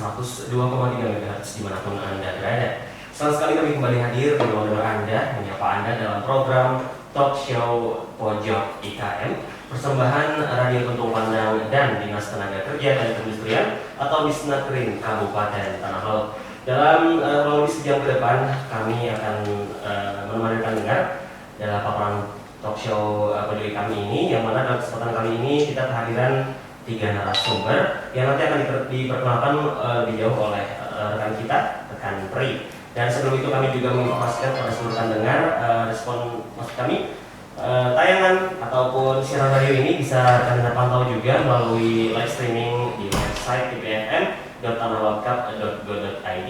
102,3 MHz dimanapun Anda berada. Senang sekali kami kembali hadir di ruang dengar Anda, menyapa Anda dalam program Talk Show Pojok IKM, persembahan Radio Tuntung Pandang dan Dinas Tenaga Kerja dan Perindustrian atau Disnatrin Kabupaten Tanah Laut. Dalam kurang lebih sejam ke depan, kami akan menemani pendengar dalam paparan talk show Pojok kami ini, yang mana dalam kesempatan kali ini kita kehadiran 3 narasumber yang nanti akan diperkenalkan lebih jauh oleh rekan kita, rekan Pri. Dan sebelum itu kami juga menginformasikan kepada seluruh pendengar respon maksud kami tayangan ataupun siaran radio ini bisa Anda pantau juga melalui live streaming di website tpfm.tanahlautkap.go.id,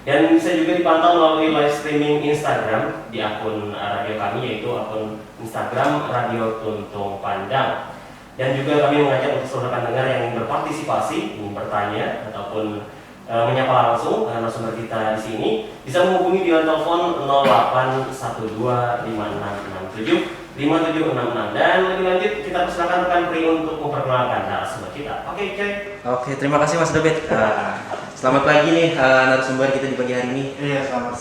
dan bisa juga dipantau melalui live streaming Instagram di akun radio kami, yaitu akun Instagram Radio Tuntung Pandang. Dan juga kami mengajak untuk seluruh pendengar yang ingin berpartisipasi, ingin bertanya ataupun menyapa langsung narasumber kita di sini, bisa menghubungi di telepon 081256675766. Dan lebih lanjut kita persilakan rekan Pri untuk memperkenalkan narasumber kita. Oke, Coy. Oke, terima kasih Mas David. Selamat pagi nih narasumber kita di pagi hari ini. Iya, selamat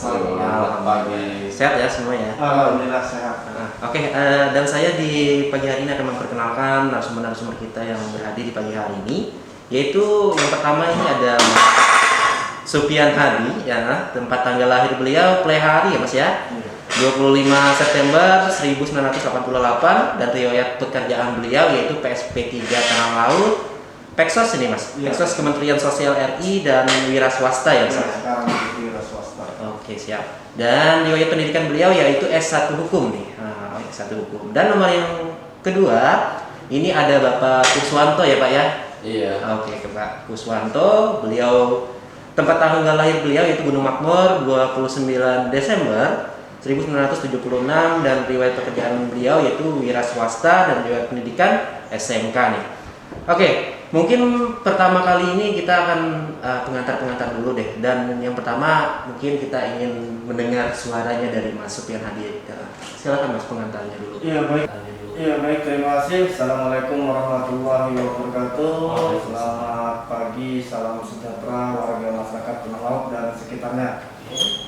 pagi. Sehat ya semuanya? Alhamdulillah sehat. Oke, dan saya di pagi hari ini akan memperkenalkan narasumber kita yang berhadir di pagi hari ini, yaitu yang pertama ini ada Supian Hadi, ya, tempat tanggal lahir beliau Plehari ya Mas ya, 25 September 1988, dan riwayat pekerjaan beliau yaitu PSP 3 Tanah Laut, Peksos ini Mas, ya. Peksos Kementerian Sosial RI dan wira swasta ya Mas? Ya, sekarang wira swasta. Oke, siap. Dan riwayat pendidikan beliau yaitu S1 Hukum nih, S1 Hukum. Dan nomor yang kedua, ini ada Bapak Kuswanto ya Pak ya? Iya. Oke, Pak Kuswanto, beliau tempat tanggal lahir beliau yaitu Gunung Makmur 29 Desember 1976, dan riwayat pekerjaan beliau yaitu wira swasta dan riwayat pendidikan SMK nih. Oke, mungkin pertama kali ini kita akan pengantar dulu deh, dan yang pertama mungkin kita ingin mendengar suaranya dari Mas Supian Hadi. Silakan Mas, pengantarnya dulu. Iya baik. Iya baik, terima kasih. Assalamualaikum warahmatullahi wabarakatuh. Selamat pagi, salam sejahtera warga masyarakat Tanah Laut dan sekitarnya.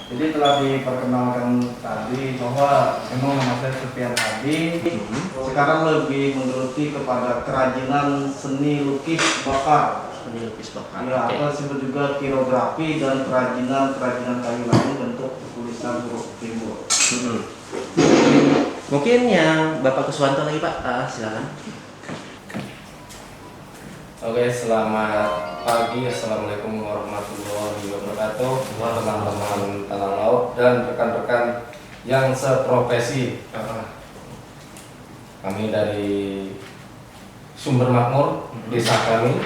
Jadi telah diperkenalkan tadi bahwa memang nama saya Supian Hadi. Sekarang lebih menggeluti kepada kerajinan seni lukis bakar. Seni lukis bakar. Ya, atau disebut juga kirografi dan kerajinan kayu lain bentuk tulisan huruf timbul. Mungkin yang Bapak Kuswanto lagi Pak, silakan. Oke, selamat pagi. Assalamualaikum warahmatullahi wabarakatuh. Teman-teman Tanah Laut dan rekan-rekan yang seprofesi. Kami dari Sumber Makmur, desa kami,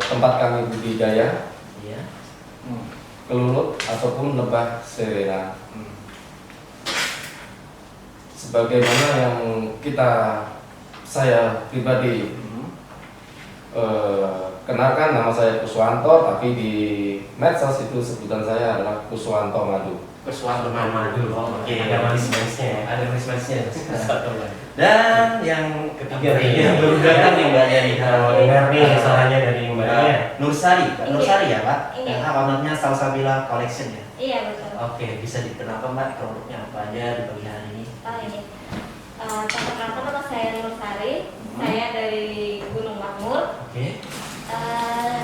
tempat kami budidaya, Kelulut ataupun Lebah Serena. Sebagaimana yang saya pribadi kenalkan, nama saya Kuswanto, tapi di medsos itu sebutan saya adalah Kuswanto Madu. Kuswanto Madu. Oke, ada manis-manisnya ya. Ada manis-manisnya. Dan yang ketiga nih, yang baru datang nih Mbaknya nih. Dengar nih suaranya dari Mbaknya. Nursari, Pak Nursari ya Pak? Iya. Yang ownernya Salsabila Collection ya? Iya betul. Oke, bisa dikenalkan Mbak produknya apa aja di pagi hari ini? Oh ini. Perkenalkan nama saya Nursari. Saya dari Gunung Makmur. Oke.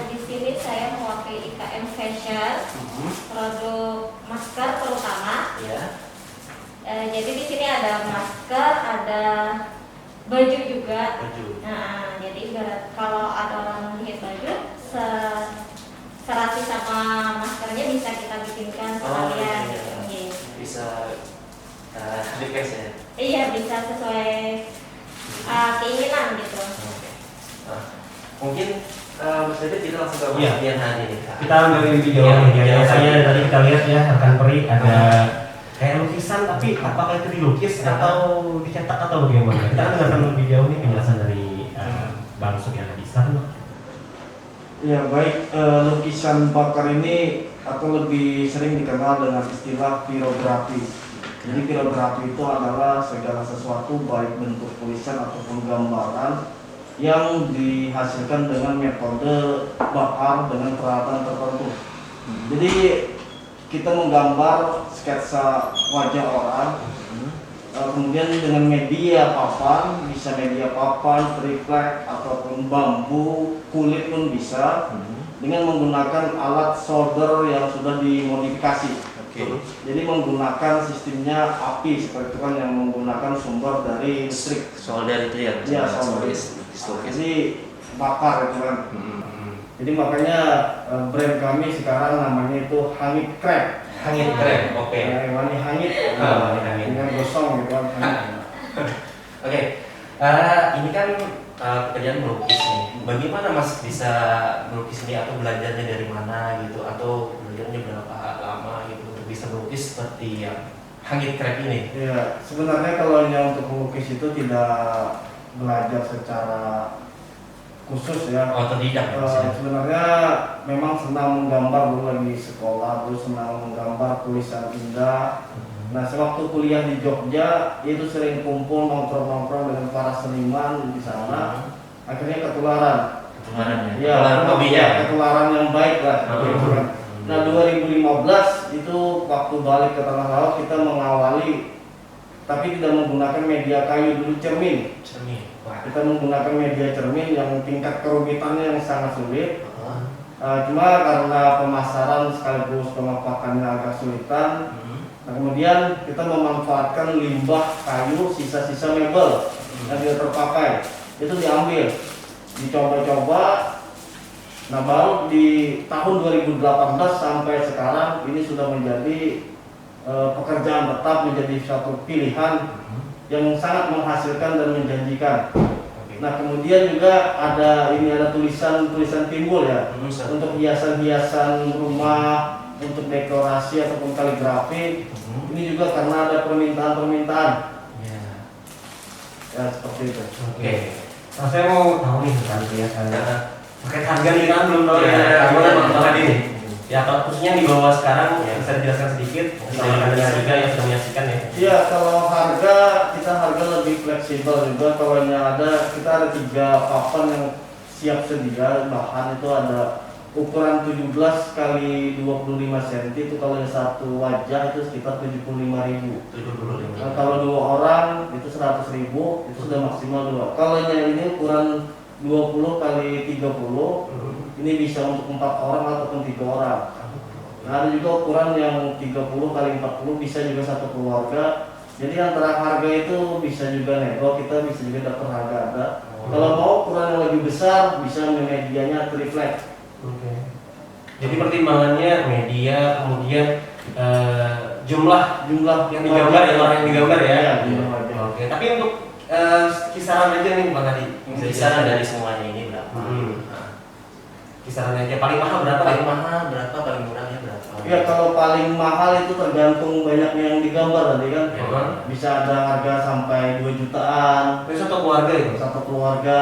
Di sini saya mewakili IKM Fashion, produk masker terutama. Ya. Jadi di sini ada masker, ada baju juga. Baju. Nah, jadi ibarat kalau ada orang lihat baju, serasi sama maskernya bisa kita bikinkan sekalian. Iya. Bisa request ya? Iya, bisa sesuai keinginan gitu. Mungkin Mas David kita langsung ke bagian hari ini. Kita ambil lebih jauh nih. Biasanya tadi kita lihat ya rekan Pri ada kayak lukisan, tapi apakah itu dilukis atau dicetak atau bagaimana? Kita akan dengarkan lebih jauh nih penjelasan dari Bang Supian Hadi. Silakan. Ya baik, lukisan bakar ini atau lebih sering dikenal dengan istilah pirografi. Jadi pirografi itu adalah segala sesuatu baik bentuk tulisan ataupun gambaran yang dihasilkan dengan metode bakar dengan peralatan tertentu. Jadi kita menggambar sketsa wajah orang, kemudian dengan media papan, bisa media papan, triplek ataupun bambu, kulit pun bisa, dengan menggunakan alat solder yang sudah dimodifikasi. Jadi menggunakan sistemnya api seperti itu kan, yang menggunakan sumber dari listrik. Solder itu ya? Iya, solder. Jadi bakar itu kan. Jadi makanya brand kami sekarang namanya itu Hangit Krek. Hangit Krek, oke. Wani hangit, Wani hangit. dengan gosong gitu kan. Oke, ini kan pekerjaan melukis nih. Bagaimana Mas bisa melukis ini, atau belajarnya dari mana gitu, atau belajarnya berapa lama gitu untuk bisa melukis seperti yang Hangit Krek ini? Iya, sebenarnya kalau yang untuk melukis itu tidak belajar secara khusus ya. Otodidak ya? Sebenarnya memang senang menggambar dulu lagi sekolah, dulu senang menggambar tulisan indah. Nah, sewaktu kuliah di Jogja itu sering kumpul nongkrong-nongkrong dengan para seniman di sana. Akhirnya ketularan. Ketularan hobinya. Ketularan yang baik lah. Nah, 2015 itu waktu balik ke Tengah Laut kita mengawali, tapi tidak menggunakan media kayu, dulu cermin. Kita menggunakan media cermin yang tingkat kerumitannya yang sangat sulit. Cuma karena pemasaran sekaligus pemanfaatannya agak sulitan. Nah, kemudian kita memanfaatkan limbah kayu, sisa-sisa mebel yang tidak terpakai, itu diambil, dicoba-coba. Nah, baru di tahun 2018 sampai sekarang ini sudah menjadi pekerjaan tetap, menjadi suatu pilihan yang sangat menghasilkan dan menjanjikan. Nah, kemudian juga ada tulisan timbul ya, untuk hiasan-hiasan rumah, untuk dekorasi ataupun kaligrafi. Ini juga karena ada permintaan-permintaan. Ya, seperti itu. Oke. Nah, saya mau tahu nih nanti ya, paket harga nih kan belum tahu ya, gimana ini? Ya, kalau khususnya di bawah sekarang bisa dijelaskan sedikit sama juga yang sudah menyaksikan ya. Iya, kalau harga kita lebih fleksibel juga. Kalau yang kita ada 3 papan yang siap sedia bahan. Itu ada ukuran 17 kali 25 cm, itu kalau yang satu wajah itu sekitar 75.000. Nah, kalau 2 orang itu 100.000, itu sudah maksimal 2. Kalau yang ini ukuran 20 kali 30, ini bisa untuk 4 orang ataupun 3 orang. Nah, ada juga ukuran yang 30 kali 40, bisa juga satu keluarga. Jadi antara harga itu bisa juga nego, kita bisa juga dapat harga ada. Kalau mau ukuran yang lebih besar, bisa medianya triplek. Jadi pertimbangannya media, kemudian jumlah yang digambar ya, orang yang digambar ya. Oke, tapi untuk kisaran aja nih Bang Hadi. Kisaran dari semuanya ini berapa? Kisaran aja paling mahal berapa? Paling mahal berapa? Paling murahnya berapa? Ya, kalau paling mahal itu tergantung banyaknya yang digambar tadi kan. Bisa ada harga sampai 2 jutaan. Itu satu keluarga itu? Satu keluarga.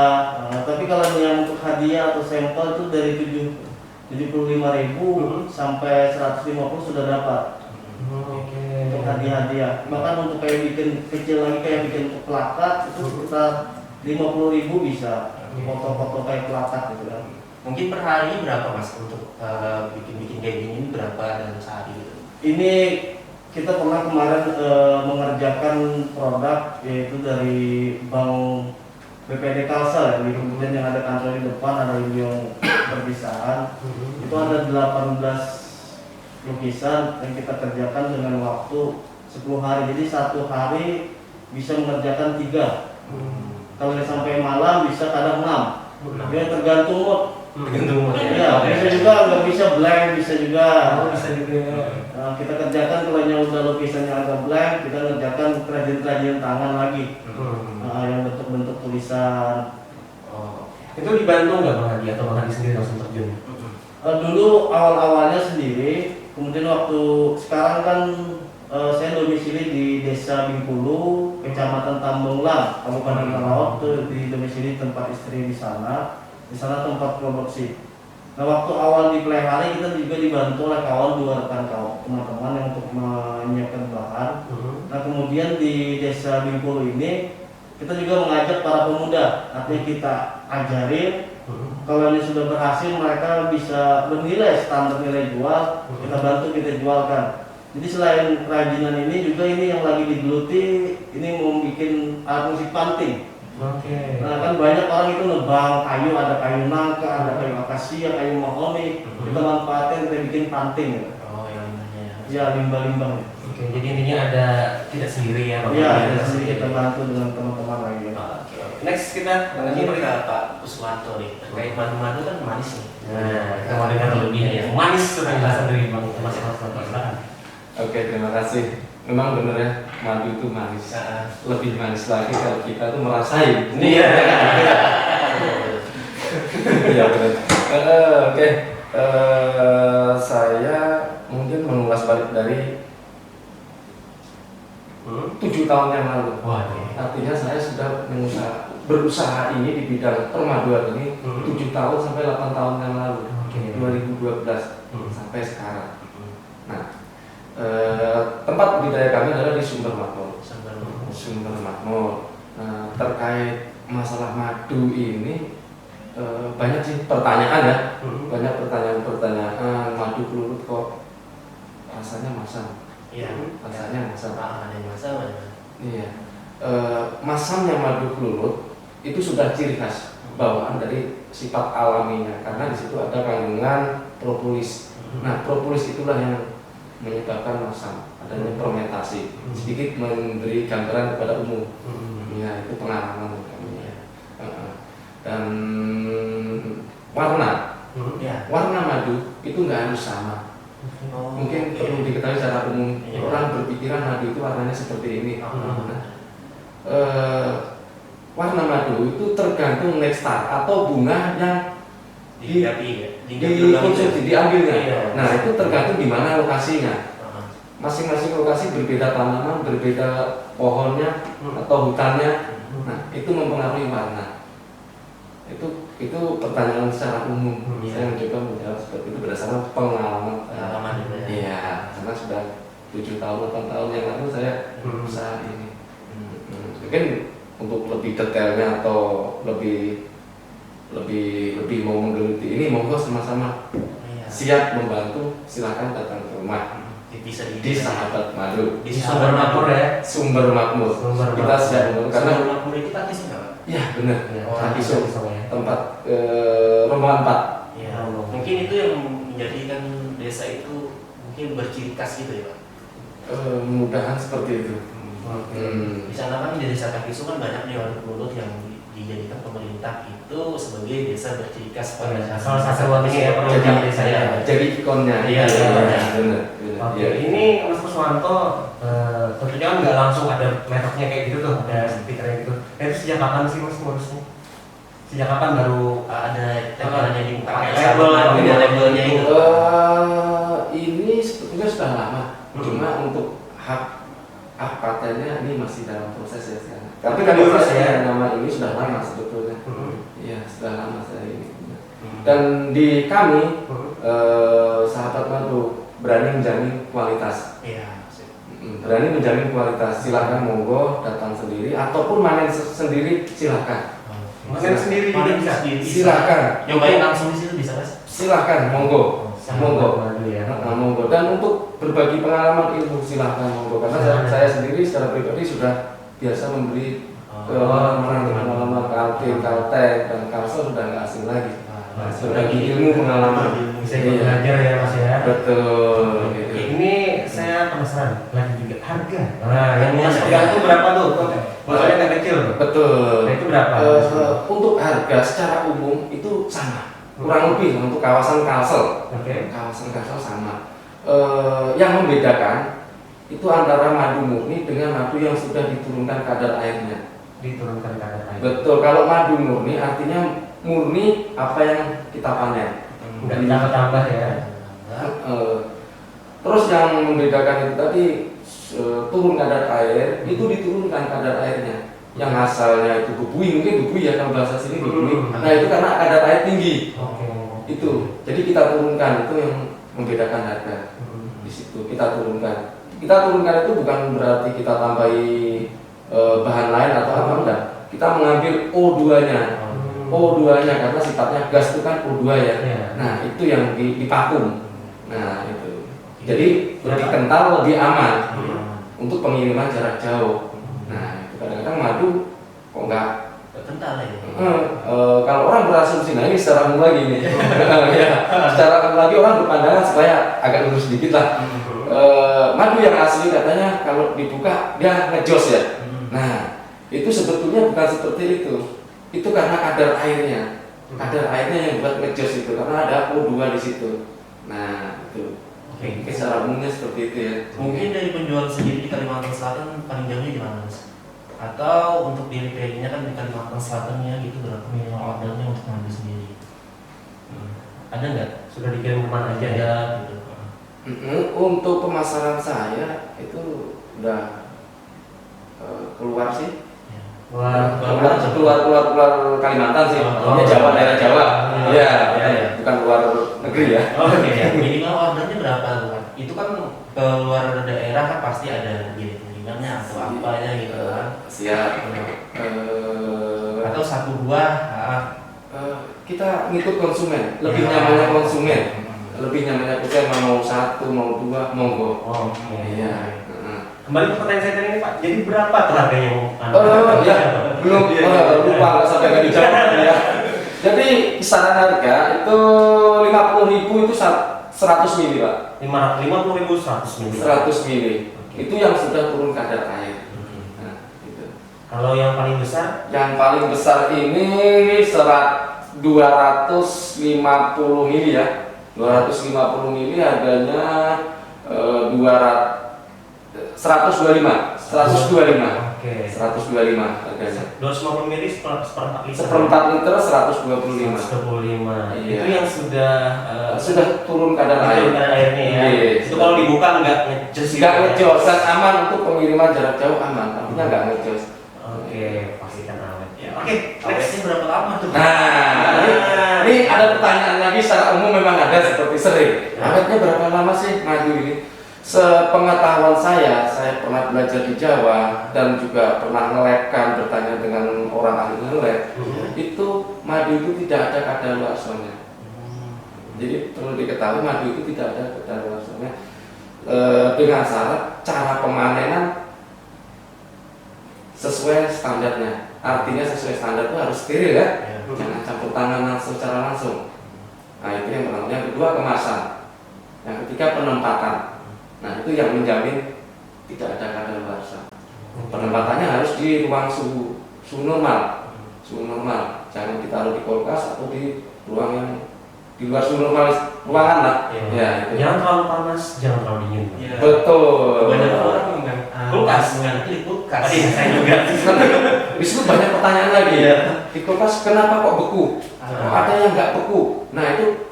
Tapi kalau yang untuk hadiah atau sampel itu dari 75.000 sampai 150 sudah dapat. Untuk hadiah-hadiah. Bahkan untuk kayak bikin kecil lagi, kayak bikin untuk plakat itu sekitar 50.000 bisa. Foto-foto kayak plakat gitu kan. Mungkin per hari berapa Mas untuk bikin kayak gini, berapa dalam sehari gitu? Ini kita pernah kemarin mengerjakan produk yaitu dari Bank BPD Kalsel ya, kemudian yang ada kantor di depan, ada yang perpisahan. Itu ada 18 lukisan yang kita kerjakan dengan waktu 10 hari. Jadi 1 hari bisa mengerjakan 3. Kalau sampai malam bisa kadang 6. Dia tergantung mood. Iya, bisa juga nggak bisa blank, bisa juga. Nah, kita kerjakan kalau yang udah lukisannya agak blank, kita kerjakan kerajinan tangan lagi. Yang bentuk-bentuk tulisan. Itu dibantu nggak Bang Hadi atau Bang Hadi sendiri langsung terjun? Dulu awal-awalnya sendiri, kemudian waktu sekarang kan saya domisili di Desa Bengkulu, Kecamatan Tambonglang, Kabupaten Tengah Laut. Tuh di domisili tempat istri di sana. Di sana tempat produksi. Nah, waktu awal dipelihara kita juga dibantu oleh kawan 2 rekan teman-teman yang untuk menyiapkan bahan. Nah, kemudian di Desa Bengkulu ini kita juga mengajak para pemuda, artinya kita ajarin. Kalau ini sudah berhasil, mereka bisa bernilai standar nilai jual, kita bantu, kita jualkan. Jadi selain kerajinan ini juga ini yang lagi digeluti, ini mau bikin alat musik panting. Oke. Nah kan banyak orang itu nebang kayu, ada kayu nangka, ada kayu akasia, kayu mahoni, kita manfaatin, kita bikin panting. Gitu. Oh, yang limbahnya. Ya limbah-limbahnya. Oke, jadi intinya ada tidak sendiri ya, Pak? Iya, kita sendiri kita bantu dengan teman-teman lagi. Oke. Next kita lagi ke Pak Kuswanto nih, terkait madu-madu kan manis nih. Nah, kita mau dengar lebihnya ya. Manis sudah jelasan dari Bang Mas Kuswanto. Silakan. Oke, terima kasih. Memang benar ya, madu itu manis. Lebih manis lagi kalau kita tuh merasain. Iya. Iya benar. Oke, saya mungkin mengulas balik dari 7 tahun yang lalu. Wah, ini. Artinya saya sudah berusaha ini di bidang permaduan ini 7 tahun sampai 8 tahun yang lalu. Oke. 2012 sampai sekarang. Nah, tempat budidaya kami adalah di Sumber Makmur. Sumber Makmur. Nah, terkait masalah madu ini banyak sih pertanyaan ya. Banyak pertanyaan madu kelulut kok rasanya masam. Iya. Rasanya masam. Ada yang masalah. Iya. Masamnya madu kelulut itu sudah ciri khas bawaan dari sifat alaminya karena di situ ada kandungan propolis. Nah, propolis itulah yang menyebabkan masam, adanya fermentasi. Sedikit memberi gambaran kepada umum. Ya, itu pengalaman kami ya. Dan warna madu itu nggak harus sama. Mungkin perlu diketahui secara umum. Orang berpikiran madu itu warnanya seperti ini. Warna madu itu tergantung nektar atau bunga yang dikonsumsi, diambilnya. Nah, itu tergantung di mana lokasinya. Masing-masing lokasi berbeda tanaman, berbeda pohonnya atau hutannya. Nah, itu mempengaruhi warna. Itu pertanyaan secara umum. Saya mencoba menjawab seperti itu berdasarkan pengalaman. Iya, karena sudah 7 tahun, 8 tahun yang lalu saya usaha ini. Mungkin untuk lebih detailnya atau lebih mau menggeluti ini, monggo sama-sama siap membantu, silakan datang ke rumah di Sahabat Madu, di Sumber Makmur ya. Sumber Makmur. Kita siap membantu karena Sumber Makmur itu takis nggak, Pak? ya benar. Takis ya. Tempat rombongan 4. Ya, mungkin itu yang menjadikan desa itu mungkin berciri khas gitu ya, Pak. Mudahan seperti itu. Di sana kan di desa Kakisu kan banyak nih warga kelulut yang dijadikan pemerintah itu sebagai desa berciri khas pada salah satu ini ya program desa ya. Jadi ikonnya. Iya, benar. Oke, ini Mas Kuswanto tentunya kan nggak langsung ada mereknya kayak gitu tuh, ada stikernya gitu. Itu sejak kapan sih Mas ngurusnya? Sejak kapan baru ada tempelannya di muka? Labelnya itu. Ini sebetulnya sudah lama. Cuma untuk hak patennya ini masih dalam proses ya sekarang. Tapi kalau saya nama ini sudah lama sebetulnya. Iya, sudah lama saya ini. Dan di kami Sahabat Madu berani menjamin kualitas. Iya. Berani menjamin kualitas. Silahkan monggo datang sendiri ataupun manen sendiri silahkan. Manen sendiri juga bisa. Silahkan. Nyobain langsung di situ bisa Mas? Silahkan monggo. Monggo. Ya. Monggo. Dan untuk berbagi pengalaman ilmu silahkan monggo. Karena saya sendiri secara pribadi sudah biasa memberi pengalaman kalting, kaltek dan kalsel sudah nggak asing lagi. Berbagi ilmu pengalaman. Bisa belajar ya Mas ya. Betul. Ini saya penasaran lagi juga harga. Nah, yang Mas pegang itu berapa tuh? Botolnya nggak kecil tuh. Betul. Nah, itu berapa? Untuk harga secara umum itu sama. Kurang lebih untuk kawasan Kalsel. Kawasan Kalsel sama. Yang membedakan itu antara madu murni dengan madu yang sudah diturunkan kadar airnya. Diturunkan kadar air. Betul. Kalau madu murni artinya murni apa yang kita panen. Nggak ditambah-tambah ya. Terus yang membedakan itu tadi turun kadar air, itu diturunkan kadar airnya. Yang asalnya itu bubui, mungkin bubui ya kalau bahasa sini bubui. Nah itu karena kadar air tinggi. Itu. Jadi kita turunkan, itu yang membedakan harga. Di situ kita turunkan. Kita turunkan itu bukan berarti kita tambahi bahan lain atau apa, enggak. kita mengambil O2-nya. O2-nya karena sifatnya gas itu kan O2 ya. Nah, itu yang divakum. Nah, itu. Jadi lebih kental, lebih aman untuk pengiriman jarak jauh. Nah, itu kadang-kadang madu kok nggak kental ya. kalau orang berasumsi, nah ini secara umum lagi nih. Ya, secara umum lagi orang berpandangan supaya agak lurus sedikit lah. Madu yang asli katanya kalau dibuka dia ngejos ya. Nah, itu sebetulnya bukan seperti itu. Itu karena kadar airnya. Kadar airnya yang buat ngejos itu karena ada O2 di situ. Nah, itu. Oke, secara umumnya seperti itu ya. Mungkin dari penjual sendiri di Kalimantan Selatan paling jauhnya di mana, Mas? Atau untuk di retailnya kan di Kalimantan Selatannya gitu berapa minimal ordernya untuk madu sendiri? Ada nggak? Sudah dikirim kemana aja ya? Gitu. Untuk pemasaran saya itu udah keluar sih. Keluar Kalimantan sih. Ya Jawa, daerah Jawa. Iya, bukan luar negeri ya. Oke, minimal ordernya berapa? Itu kan ke luar daerah kan pasti ada gilingannya atau apanya gitu kan. Siap. Atau 1-2 kita ngikut konsumen, lebih nyamannya konsumen. Lebih nyamannya konsumen mau 1, mau 2, monggo. Oke. Iya. Kembali ke pertanyaan saya tadi ini Pak, jadi berapa tuh harganya? Ya, belum lupa nggak sampai nggak dijawab ya. Jadi kisaran harga itu 50.000 itu 100 mili Pak. 50.000 100 mili. 100 mili. Itu yang sudah turun kadar air. Nah, gitu. Kalau yang paling besar? Yang paling besar ini 250 mili ya. 250 mili harganya 125. Oke. 125 harganya. 250 mili seperempat liter. Seperempat liter 125. 125. Iya. Itu yang sudah turun kadar turun kadar airnya ya. Yes. Itu kalau dibuka nggak ngejos. Nggak ngejos dan aman untuk pengiriman jarak jauh aman. Artinya nggak ngejos. Oke, pastikan awet. Ya. Oke, nextnya berapa lama tuh? Nah, ini ada pertanyaan lagi secara umum memang ada seperti sering. Awetnya berapa lama sih madu ini? Sepengetahuan saya pernah belajar di Jawa dan juga pernah ngelabkan bertanya dengan orang ahli ngelab. Itu madu itu tidak ada kadaluarsanya. Jadi perlu diketahui madu itu tidak ada kadaluarsanya. Dengan syarat cara pemanenan sesuai standarnya. Artinya sesuai standar itu harus steril ya. Jangan campur tangan langsung secara langsung. Nah itu yang pertama. Yang kedua kemasan. Yang ketiga penempatan. Nah itu yang menjamin tidak ada kadaluarsa. Penempatannya harus di ruang suhu normal. Suhu normal. Jangan ditaruh di kulkas atau di ruang yang di luar suhu normal ruangan lah. Ya, itu. Jangan terlalu panas, jangan terlalu dingin. Ya. Betul. Banyak orang yang kulkas, mengganti di kulkas. Saya juga. Di situ banyak pertanyaan lagi ya. Di kulkas kenapa kok beku? Ada yang nggak beku. Nah itu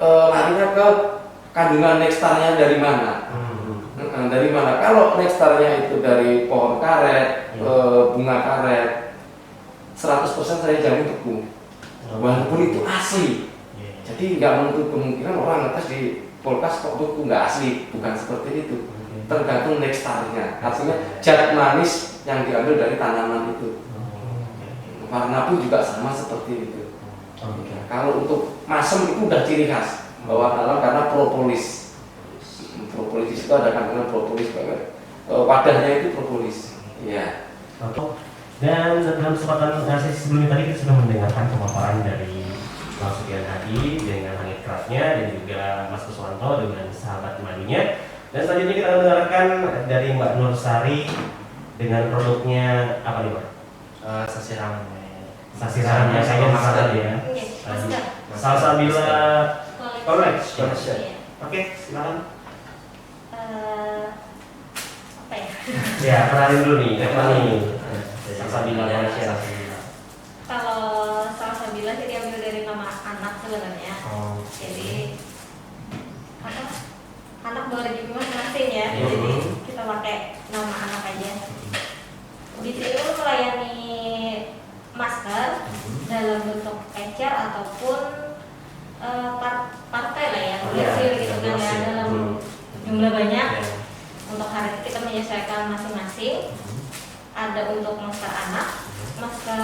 larinya ke kandungan nekstarnya dari mana? Dari mana? Kalau nekstarnya itu dari pohon karet, bunga karet, 100% saya jamin beku. Walaupun itu asli. Jadi nggak menutup kemungkinan orang ngetes di kulkas kok beku, nggak asli. Bukan seperti itu. Tergantung nekstarnya. Artinya zat manis yang diambil dari tanaman itu. Warna pun juga sama seperti itu. Kalau untuk masem itu udah ciri khas. Bahwa halal karena propolis. Propolis itu ada kandungan propolis banget. Wadahnya itu propolis. Iya. Dan dalam kesempatan sesi sebelumnya tadi kita sudah mendengarkan pemaparan dari Mas Sugian Hadi dengan Langit Kerasnya dan juga Mas Kuswanto dengan sahabat madunya. Dan selanjutnya kita akan mendengarkan dari Mbak Nur Sari dengan produknya apa nih Mbak? Sasirangan. Sasirangan saya masalah ya. Salsabila College. Oke, silakan. Apa ya? Ya, kenalin dulu nih, apa nih? Salsabila College. Kalau Salsabila sih diambil dari nama anak sebenarnya. Jadi apa? Anak boleh juga masing-masing ya. Jadi kita pakai nama anak aja. Di sini melayani masker dalam bentuk ecer ataupun partai lah ya, berhasil gitu kan ya, dalam jumlah banyak. Untuk hari itu kita menyesuaikan masing-masing. ada untuk masker anak, masker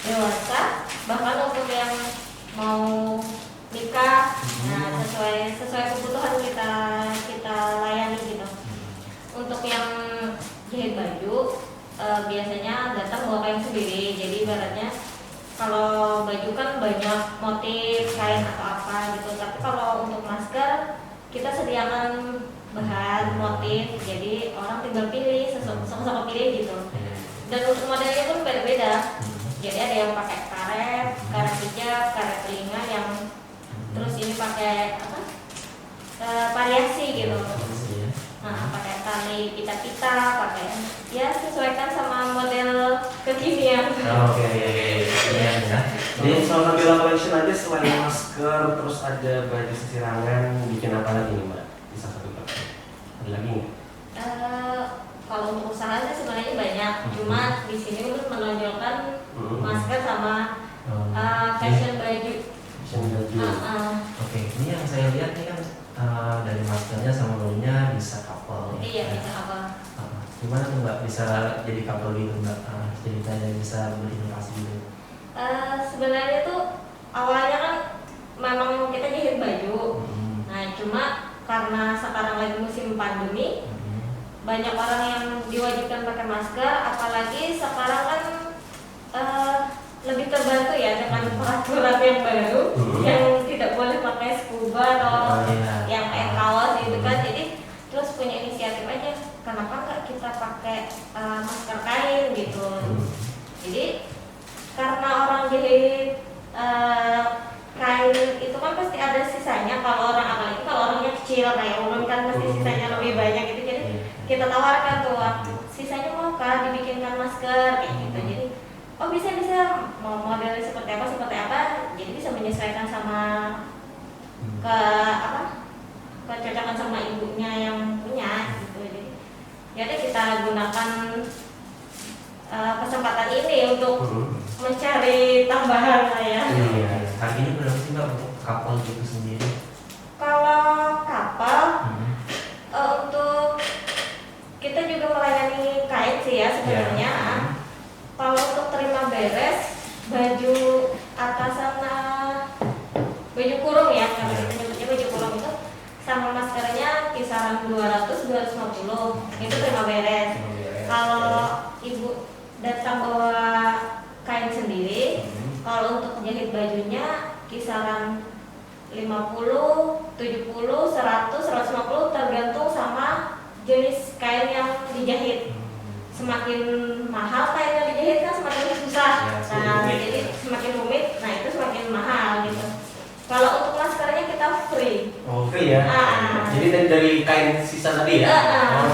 dewasa, bahkan untuk yang mau nikah, nah sesuai kebutuhan kita layani gitu. Untuk yang jahit baju biasanya datang bawa kain sendiri, jadi ibaratnya kalau baju kan banyak motif kain atau apa gitu, tapi kalau untuk masker kita sediakan bahan motif, jadi orang tinggal pilih sama-sama pilih gitu. Dan untuk modelnya pun beda-beda, jadi ada yang pakai karet hijab, karet telinga, yang terus ini pakai apa variasi gitu. Nah, pakai tali pita-pita, pakai ya sesuaikan sama model kekinian. Oke. Ya. Jadi Salah Sabila Collection aja selain masker, terus ada baju sesirangan, bikin apa lagi nih Mbak? Di Salah Sabila ada lagi nggak? Kalau untuk usaha sih sebenarnya banyak, cuma di sini untuk menonjolkan masker sama fashion baju. Fashion baju. Oke, ini yang saya lihat nih kan dari maskernya sama bajunya bisa couple. Iya, bisa apa? Gimana tuh Mbak bisa jadi couple gitu Mbak? Ceritanya bisa berinovasi gitu. Sebenarnya tuh awalnya kan memang kita jahit baju. Nah, cuma karena sekarang lagi musim pandemi, banyak orang yang diwajibkan pakai masker, apalagi sekarang kan lebih terbantu ya dengan peraturan yang baru yang tidak boleh pakai scuba atau yang air kawas gitu kan. Jadi terus punya inisiatif aja, kenapa nggak kita pakai masker kain gitu. Jadi karena orang jahit kain itu kan pasti ada sisanya, kalau orang apalagi kalau orangnya kecil kayak ulun kan pasti sisanya lebih banyak gitu. Jadi kita tawarkan tuh, sisanya mau kah dibikinkan masker kayak gitu. Jadi oh bisa mau modelnya seperti apa, jadi bisa menyesuaikan sama kecocokan sama ibunya yang punya gitu. Jadi kita gunakan kesempatan ini untuk mencari tambahan lah ya. Iya. Harganya berapa sih Mbak untuk kapal gitu sendiri? Kalau kapal untuk kita juga melayani kain sih ya sebenarnya. Kalau untuk terima beres baju atasan baju kurung ya, kalau kita nyebutnya baju kurung itu sama maskernya kisaran 200-250 itu terima beres. Kalau ibu datang bawa kain sendiri, kalau untuk jahit bajunya kisaran 50, 70, 100, 150 tergantung sama jenis kain yang dijahit. Semakin mahal kain yang dijahit kan semakin susah. Nah, jadi semakin rumit, nah itu semakin mahal gitu. Kalau untuk maskernya kita free. Oh, free ya? Jadi dari kain sisa tadi ya?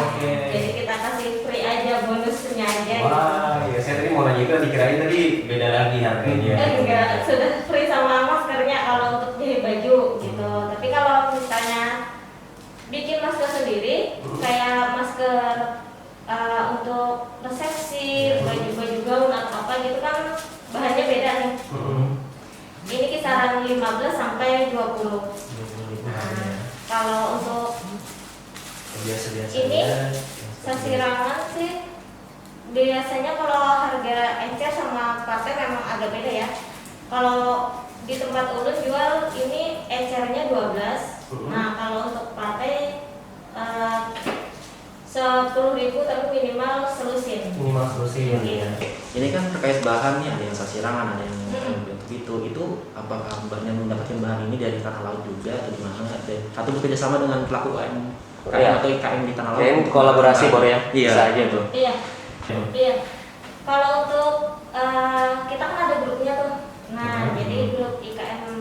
Oke. Jadi kita kasih free aja, bonusnya aja. Wah, ya saya tadi mau nanya itu, dikirain tadi beda lagi harganya. Enggak, sudah free sama maskernya kalau untuk jahit baju gitu. Tapi kalau misalnya bikin masker sendiri, kayak masker untuk resepsi, baju-baju gaun atau apa gitu kan bahannya beda nih. Ini kisaran 15 sampai 20. Nah, kalau untuk biasa-biasa ini sasirangan sih biasanya kalau harga encer sama partai memang agak beda ya. Kalau di tempat ulun jual ini encernya 12. Nah, kalau untuk partai 10.000 tapi minimal selusin. Ya. Ini kan terkait bahan nih, ada yang sasirangan, ada yang bentuk itu apakah mbaknya mendapatkan bahan ini dari tanah laut juga atau di mana? Atau bekerja sama dengan pelaku UMKM atau IKM di tanah laut? Kayak kolaborasi boleh ya? Iya. Bisa aja tuh. Iya. Kalau untuk kita kan ada grupnya tuh. Nah, jadi grup IKM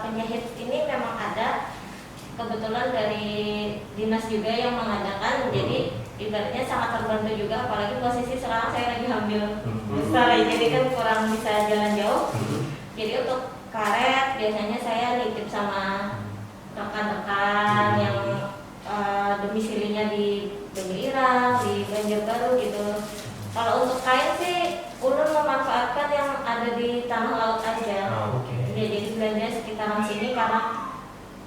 penjahit ini memang ada. Kebetulan dari dinas juga yang mengadakan, jadi ibaratnya sangat terbantu juga, apalagi posisi sekarang saya lagi hamil besar, jadi kan kurang bisa jalan jauh. Jadi untuk karet biasanya saya nitip sama rekan-rekan yang domisilinya di Bengirang, di Banjarbaru gitu. Kalau untuk kain sih ulun memanfaatkan yang ada di tanah laut aja. Ya, jadi belanja sekitaran sini karena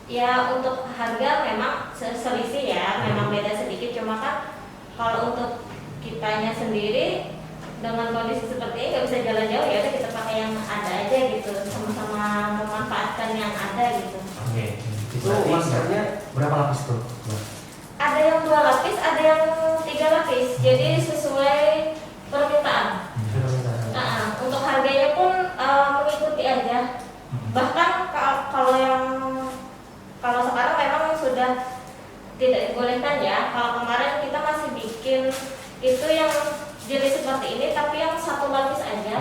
ya untuk harga memang selisih ya, memang beda sedikit, cuma kan kalau untuk kitanya sendiri dengan kondisi seperti ini nggak bisa jalan jauh, ya udah kita pakai yang ada aja gitu, sama-sama memanfaatkan yang ada gitu. Oke. Itu maskernya berapa lapis tuh? Ada yang 2 lapis, ada yang 3 lapis, jadi sesuai permintaan. Untuk harganya pun mengikuti aja. Bahkan kalau sekarang memang sudah tidak dibolehkan ya. Kalau kemarin kita masih bikin itu yang jenis seperti ini, tapi yang 1 lapis aja.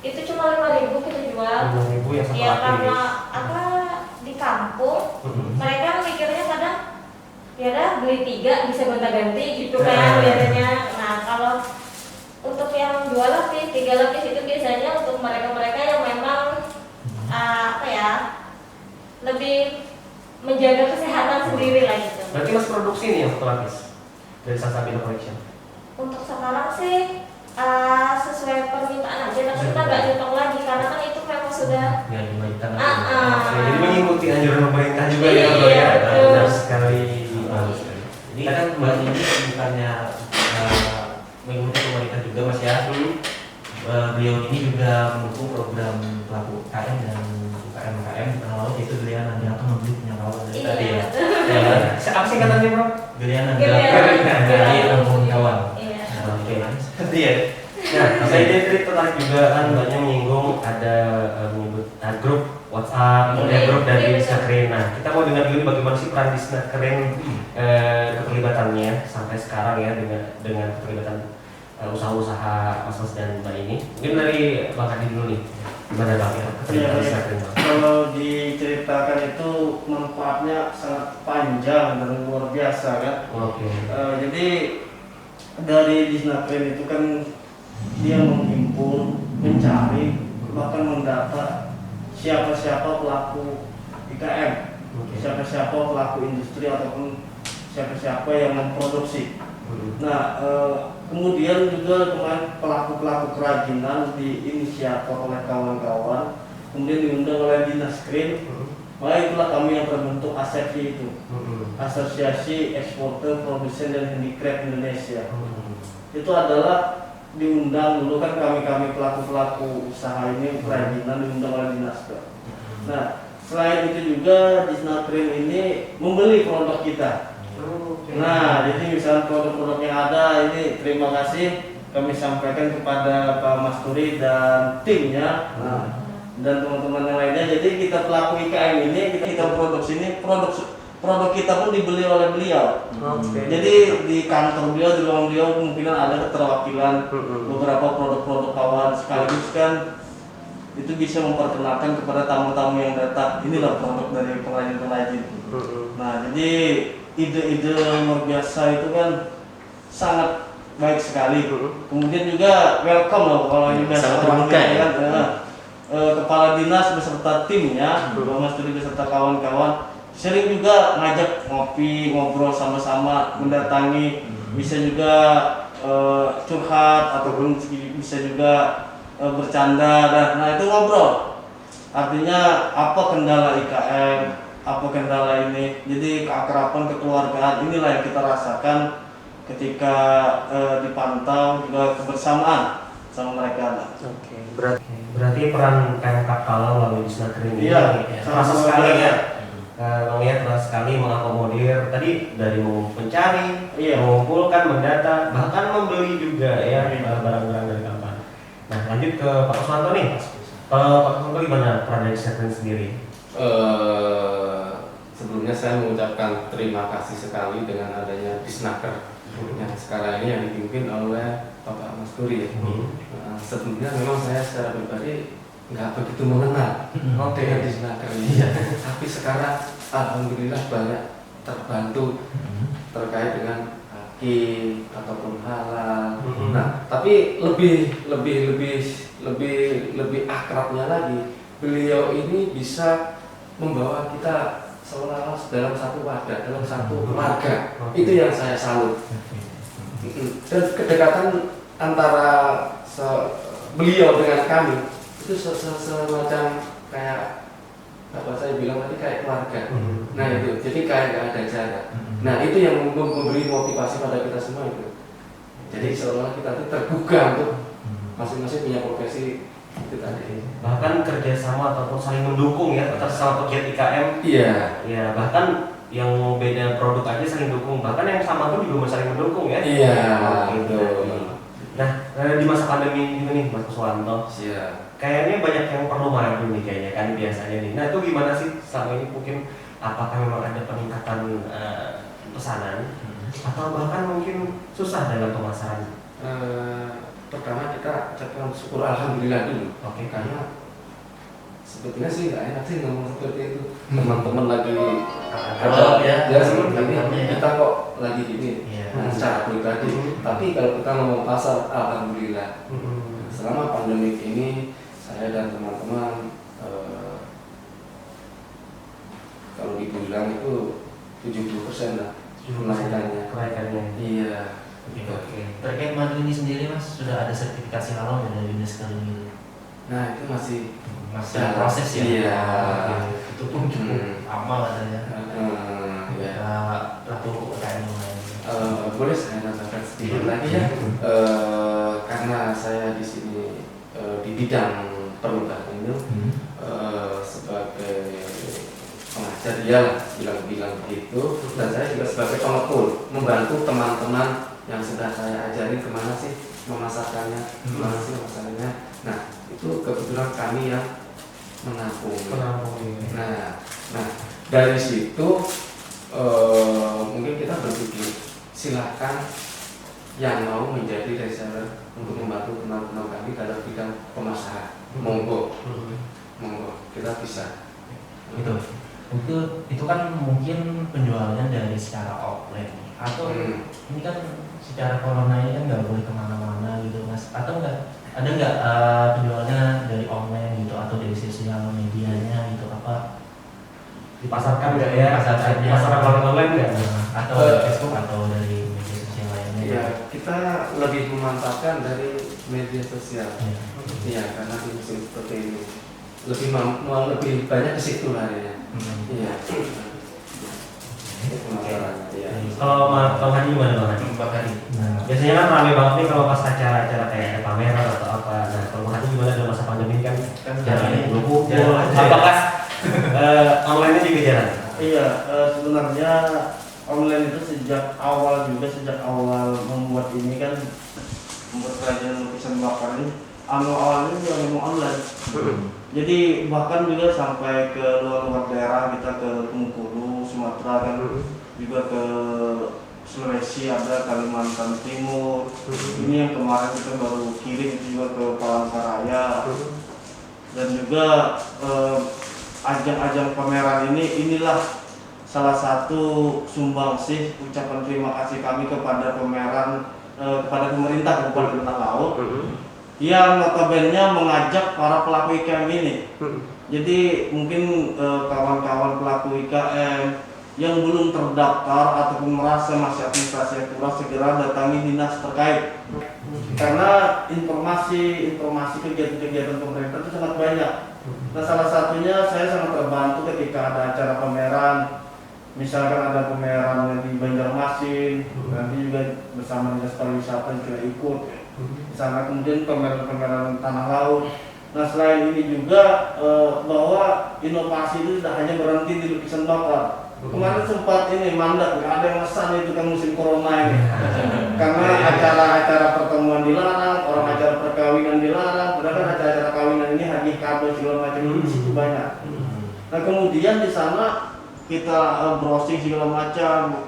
Itu cuma 5.000 kita jual. 5.000 yang 1 ya, lapis. karena apa, di kampung mereka mikirnya kadang ya udah beli 3 bisa gonta-ganti gitu kan biasanya. Nah, kalau untuk yang 2 lapis, 3 lapis itu biasanya untuk mereka-mereka yang memang lebih menjaga kesehatan sendiri lah gitu. Berarti Mas produksi nih yang 1 lapis dari Salsabila Collection? Untuk sekarang sih sesuai permintaan aja, tapi kita nggak nyetok lagi karena kan itu memang sudah Ya, dimainkan lagi. Ah. Jadi mengikuti anjuran pemerintah juga ya, Bro Iya, ya. betul. Benar sekali. Jadi kan Mbak ini bukannya mengikuti pemerintah juga Mas ya. Beliau ini juga mendukung program pelaku UKM dan UKM laut, yaitu Gelianan yang akan membeli punya kawan dari tadi ya. Apa sih katanya, Bro? Gelianan Gelianan. dari kampung kawan. Iya. Oke, seperti ya. Nah, saya jadi tertarik juga kan banyak menyinggung ada menyebut grup WhatsApp, kemudian grup dari Disnakerin. Nah, kita mau dengar dulu bagaimana sih peran Disnakerin keterlibatannya sampai sekarang ya dengan keterlibatan usaha-usaha Mas dan Mbak ini. Mungkin dari Bang Hadi dulu nih, gimana Bang ya keterlibatan Disnakerin? Kalau diceritakan itu manfaatnya sangat panjang dan luar biasa kan. Oke. Jadi dari Disnakerin itu kan dia menghimpun, mencari, bahkan mendata siapa-siapa pelaku IKM, siapa-siapa pelaku industri ataupun siapa-siapa yang memproduksi. Nah, kemudian juga dengan pelaku-pelaku kerajinan diinisiator oleh kawan-kawan, kemudian diundang oleh Disnakerin. Maka itulah kami yang terbentuk ASEPI itu, Asosiasi Eksporter Produsen dan Handicraft Indonesia. Itu adalah diundang dulu kan kami pelaku-pelaku usaha ini kerajinan diundang oleh Disnakerin. Nah, selain itu juga Disnakerin ini membeli produk kita. Nah, jadi misalnya produk-produk yang ada ini terima kasih kami sampaikan kepada Pak Masturi dan timnya. Nah, dan teman-teman yang lainnya. Jadi kita pelaku IKM ini kita produksi ini produk kita pun dibeli oleh beliau. Jadi di kantor beliau, di ruang beliau kemungkinan ada keterwakilan beberapa produk-produk kawan, sekaligus kan itu bisa memperkenalkan kepada tamu-tamu yang datang. Inilah produk dari pengrajin-pengrajin. Nah, jadi ide-ide luar biasa itu kan sangat baik sekali. Kemudian juga welcome loh kalau juga kepala dinas beserta timnya, Mas Turi beserta kawan-kawan sering juga ngajak ngopi, ngobrol sama-sama, mendatangi, bisa juga curhat ataupun bisa juga bercanda. Nah itu ngobrol. Artinya apa kendala IKM, apa kendala ini. Jadi keakraban, kekeluargaan inilah yang kita rasakan ketika dipantau juga kebersamaan sama mereka. Oke, berarti peran PMK Kalau melalui Disnakerin ini terasa sekali ya. Bang ya, terasa sekali mengakomodir tadi dari mencari, mengumpulkan, mendata, bahkan membeli juga ya barang-barang dari kampanye. Nah, lanjut ke Pak Kuswanto nih. Kalau Pak Kuswanto gimana peran dari Disnakerin sendiri? Sebelumnya saya mengucapkan terima kasih sekali dengan adanya Disnaker yang sekarang ini yang dipimpin oleh Bapak Mas Turi ya. Sebelumnya memang saya secara pribadi nggak begitu mengenal dengan Disnaker ini, tapi sekarang alhamdulillah banyak terbantu terkait dengan hakim ataupun halal. Nah, tapi lebih akrabnya lagi, beliau ini bisa membawa kita seolah-olah dalam satu wadah, dalam satu keluarga. Itu yang saya salut. Dan kedekatan antara beliau dengan kami itu semacam kayak apa saya bilang tadi, kayak keluarga. Nah itu, jadi kayak gak ada jarak. Nah itu yang memberi motivasi pada kita semua itu. Jadi seolah kita itu terbuka untuk masing-masing punya profesi itu tadi. Bahkan kerjasama ataupun saling mendukung ya atas sama pegiat IKM. Iya. Ya bahkan yang beda produk aja saling dukung, bahkan yang sama pun juga saling mendukung ya. Iya. Gitu. Betul. Nah di masa pandemi ini nih Mas Kuswanto, Siap. kayaknya banyak yang perlu maju nih kayaknya kan biasanya nih. Nah itu gimana sih selama ini, mungkin apakah memang ada peningkatan pesanan atau bahkan mungkin susah dalam pemasaran? Pertama kita ucapkan syukur alhamdulillah dulu. Oke. Karena sebetulnya sih nggak enak sih ngomong seperti itu. Teman-teman lagi Ada ya. ya seperti ini, kita kok lagi gini. Iya. Nah, secara pribadi. Tapi kalau kita ngomong pasar, alhamdulillah. Selama pandemi ini saya dan teman-teman kalau dibilang itu 70% lah kenaikannya. Iya. Oke. Terkait madu ini sendiri Mas, sudah ada sertifikasi halal dari UNESCO ini? Nah itu masih Masih proses ya? Iya. Itu pun cukup lama katanya. Ya. Pelaku UKM yang lain. Boleh saya nambahkan sedikit lagi ya? Karena saya di sini di bidang perubahan itu sebagai pengajar ya lah, bilang-bilang begitu, dan saya juga sebagai pengepul membantu teman-teman yang sudah saya ajarin kemana sih memasarkannya, kemana sih memasarkannya. Nah itu kebetulan kami yang menampung. Nah dari situ mungkin kita berpikir silakan yang mau menjadi reseller untuk membantu teman-teman kami dalam bidang pemasaran. Monggo kita bisa. Itu kan mungkin penjualannya dari secara offline atau ini kan secara corona ini kan nggak boleh kemana-mana gitu Mas, atau ada nggak penjualannya dari online gitu atau dari sosial medianya gitu, apa Dipasarkan nggak ya? pasarkannya Pasaran online nggak? atau dari Facebook atau dari media sosial lainnya? Ya kita lebih memanfaatkan dari media sosial. Iya karena di musim seperti ini lebih banyak ke situ larinya. Iya. Kalau Bang Hadi gimana Bang Hadi? Biasanya kan ramai banget nih kalau pas acara-acara kayak ada pameran atau apa. Nah kalau Bang Hadi gimana dalam masa pandemi kan jalannya belum kumpul. Apakah online-nya juga jalan? Iya, sebenarnya online itu sejak awal membuat ini kan, membuat kerajinan lukisan bakar ini awalnya juga memang online. Jadi bahkan juga sampai ke luar daerah, kita ke Bengkulu, Sumatera kan, juga ke Sulawesi, ada Kalimantan Timur. Ini yang kemarin kita baru kirim itu juga ke Palangkaraya. Dan juga ajang-ajang pameran inilah salah satu sumbangsih ucapan terima kasih kami kepada kepada pemerintah Kabupaten Tanah Laut yang notabene mengajak para pelaku IKM ini. Jadi mungkin kawan-kawan pelaku IKM yang belum terdaftar ataupun merasa masih administrasi yang kurang, segera datangi dinas terkait. Karena informasi kegiatan-kegiatan pemerintah itu sangat banyak. Nah salah satunya saya sangat terbantu ketika ada acara pameran. Misalkan ada pameran di Banjarmasin, nanti juga bersama dinas pariwisata juga ikut. Misalnya kemudian pameran-pameran tanah laut. Nah selain ini juga bahwa inovasi itu tidak hanya berhenti di lukisan bakar. Kemarin sempat ini mandat, ada yang mesan itu kan musim corona ini. Karena acara-acara pertemuan dilarang, orang acara perkawinan dilarang, padahal acara-acara kawinan ini hadiah kado segala macam ini di situ banyak. Nah kemudian di sana kita browsing segala macam,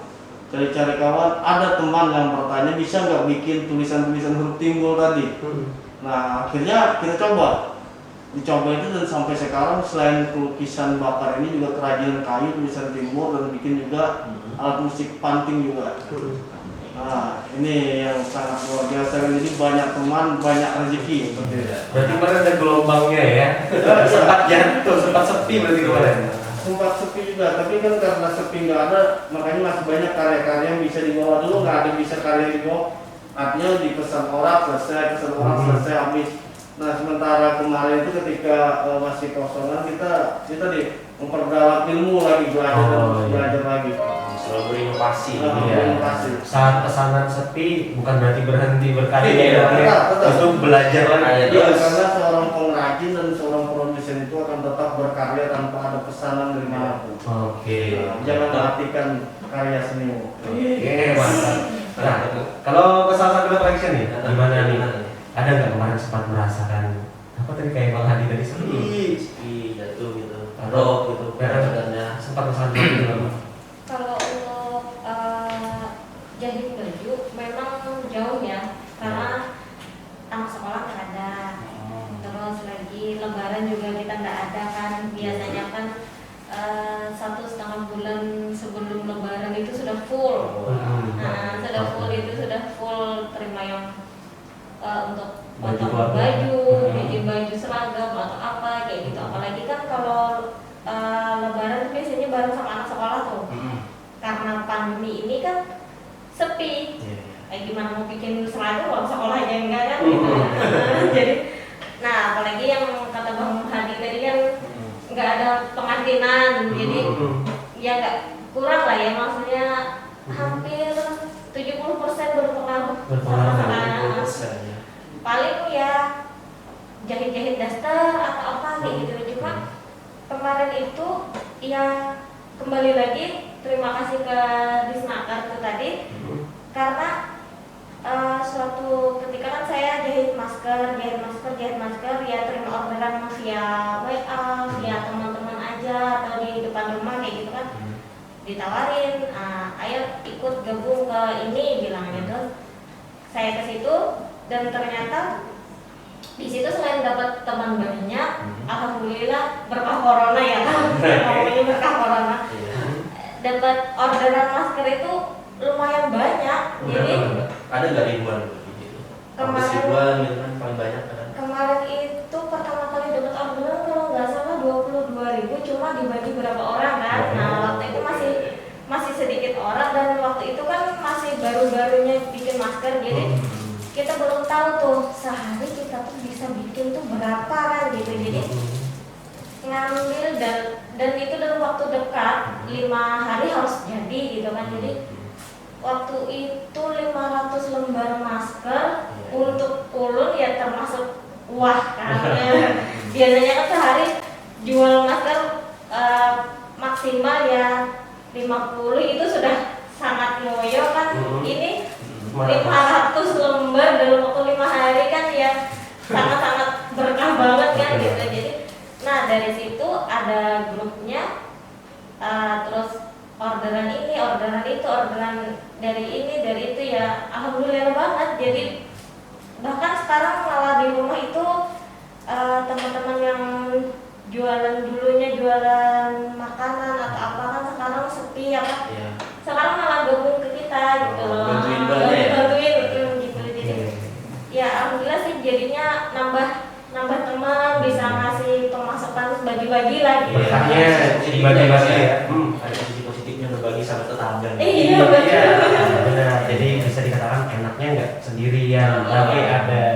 cari-cari kawan, ada teman yang bertanya bisa nggak bikin tulisan-tulisan huruf timbul tadi. Nah akhirnya kita dicoba itu, dan sampai sekarang selain lukisan bakar ini juga kerajinan kayu, tulisan timbul, dan bikin juga alat musik panting juga. Nah ini yang sangat luar biasa, jadi banyak teman, banyak rezeki. Berarti kemarin ada gelombangnya ya? Sempat jatuh, sempat sepi berarti kemarin? Sempat sepi juga, tapi kan karena sepi nggak ada, makanya masih banyak karya-karya yang bisa dibawa. Dulu nggak ada bisa karya dibawa, artinya dipesan orang selesai, pesan orang selesai habis. Nah sementara kemarin itu ketika masih kosongan, kita memperdalam ilmu lagi, belajar lagi. selalu berinovasi. Berinovasi. Saat pesanan sepi bukan berarti berhenti berkarya, Iya, ya. betul. Itu belajar lagi. Iya, karena seorang pengrajin dan seorang produsen itu akan tetap berkarya tanpa ada pesanan dari manapun. Oke. Jangan matikan karya senimu. Oke, mantap. Nah, kalau ke salah satu collection nih, gimana nih? Ada nggak kemarin sempat merasakan apa tadi kayak Bang Hadi tadi sepi jatuh gitu. Atau gitu. sebenarnya sempat merasakan gitu nggak, Bang? Kalau untuk jahit baju memang jauh ya, karena anak sekolah nggak ada. Terus lagi Lebaran juga kita nggak ada kan. Biasanya kan 1,5 bulan sebelum Lebaran itu sudah full. Nah, sudah full itu sudah full terima yang untuk potong baju, bikin baju seragam atau apa kayak gitu. Apalagi kan kalau Lebaran tuh biasanya bareng sama anak sekolah tuh. Karena pandemi ini kan sepi. Gimana mau bikin seragam kalau sekolah aja enggak kan gitu. Jadi, nah apalagi yang kata Bang Hadi tadi kan nggak ada pengantinan, jadi ya nggak kurang lah ya, maksudnya hampir 70% berpengaruh sama paling ya jahit-jahit daster atau apa kayak gitu. Cuma kemarin itu ya kembali lagi terima kasih ke Disnaker itu tadi, karena suatu ketika kan saya jahit masker ya terima orderan via WA, via teman-teman aja atau di depan rumah kayak gitu kan, ditawarin, ayo ikut gabung ke ini bilangnya tuh. Saya ke situ dan ternyata di situ selain dapat teman banyak, alhamdulillah berkah corona ya kan, ngomongnya berkah corona, dapat orderan masker itu lumayan banyak. Jadi ada nggak ribuan gitu? Ribuan gitu kan paling banyak kan? Kemarin itu pertama kali dapat orderan kalau nggak salah 22.000, cuma dibagi berapa orang kan. Nah waktu itu masih sedikit orang dan waktu itu kan masih baru-barunya bikin masker, jadi kita belum tahu tuh sehari kita tuh bisa bikin tuh berapa kan gitu. Jadi ngambil dan itu dalam waktu dekat 5 hari harus jadi gitu kan. Jadi waktu itu 500 lembar masker untuk ulun ya termasuk wah kan. Biasanya kan sehari jual masker maksimal ya 50 itu sudah sangat ngoyo kan. Ini 500 lembar dalam waktu 5 hari kan ya sangat-sangat berkah banget kan gitu. Jadi nah dari situ ada grupnya, terus orderan ini, orderan itu, orderan dari ini, dari itu ya alhamdulillah banget. Jadi bahkan sekarang malah di rumah itu teman-teman yang jualan dulunya jualan makanan atau apa kan sekarang sepi apa, sekarang malah gabung ke kita gitu loh, bantuin gitu. Jadi ya alhamdulillah sih jadinya nambah teman, bisa ngasih pemasukan, bagi-bagi lah gitu. Makanya dibagi-bagi ya. Ada sisi positifnya berbagi sama tetangga. Iya betul. Benar. Jadi bisa dikatakan enaknya nggak sendirian, tapi ada